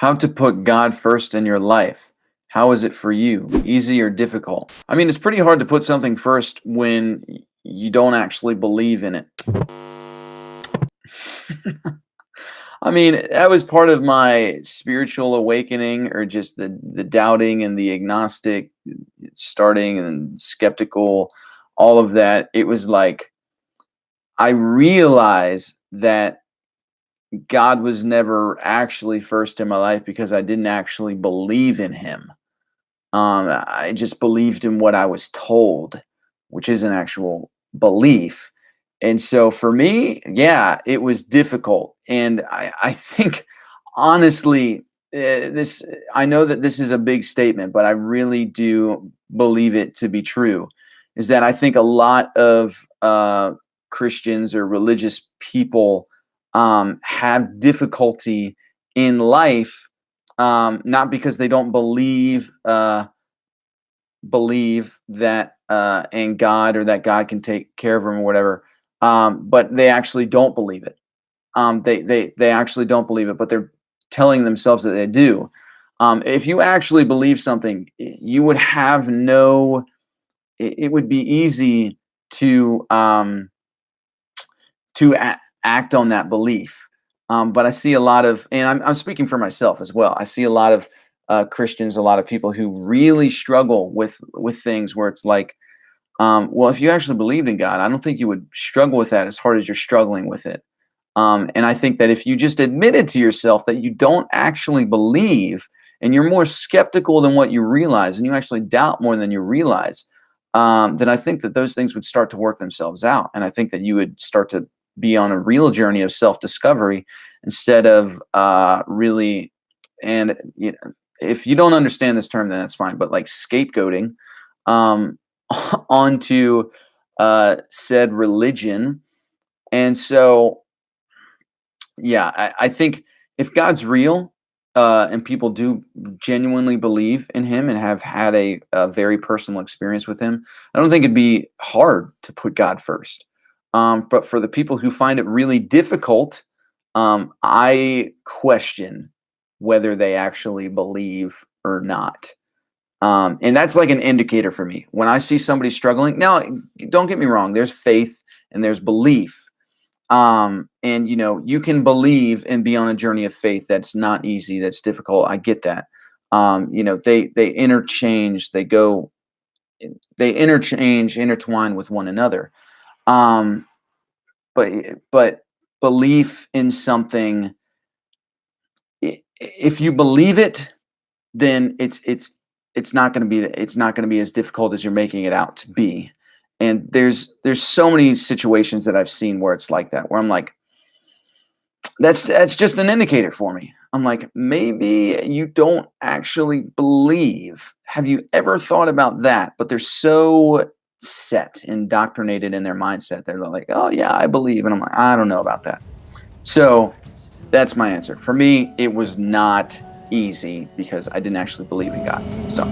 How to put God first in your life. How is it for you? Easy or difficult? I mean, it's pretty hard to put something first when you don't actually believe in it. I mean, that was part of my spiritual awakening, or just the doubting and the agnostic starting and skeptical, all of that. It was like I realized that God was never actually first in my life because I didn't actually believe in him. I just believed in what I was told, which is an actual belief. And so for me, yeah, it was difficult. And I think, honestly, this, I know that this is a big statement, but I really do believe it to be true. Is that I think a lot of Christians or religious people have difficulty in life, not because they don't believe that in God, or that God can take care of them or whatever, but they actually don't believe it. They actually don't believe it, but they're telling themselves that they do. If you actually believe something, you would have no. It would be easy to act on that belief. But I see a lot of, and I'm speaking for myself as well. I see a lot of Christians, a lot of people who really struggle with things where it's like, well, if you actually believed in God, I don't think you would struggle with that as hard as you're struggling with it. And I think that if you just admitted to yourself that you don't actually believe, and you're more skeptical than what you realize, and you actually doubt more than you realize, then I think that those things would start to work themselves out. And I think that you would start to be on a real journey of self-discovery, instead of really, and if you don't understand this term, then that's fine, but like scapegoating um, onto said religion. And so, yeah, I think if God's real, and people do genuinely believe in him and have had a very personal experience with him, I don't think it'd be hard to put God first. But for the people who find it really difficult, I question whether they actually believe or not. And that's like an indicator for me. When I see somebody struggling, now, don't get me wrong, there's faith and there's belief. And you can believe and be on a journey of faith. That's not easy. That's difficult. I get that. They interchange, intertwine with one another. Um, but belief in something, if you believe it, then it's not going to be as difficult as you're making it out to be. And there's so many situations that I've seen where it's like that, where I'm like, that's just an indicator for me. I'm like, maybe you don't actually believe. Have you ever thought about that? But they're so set, indoctrinated in their mindset. They're like, oh yeah, I believe. And I'm like, I don't know about that. So that's my answer. For me, it was not easy because I didn't actually believe in God. So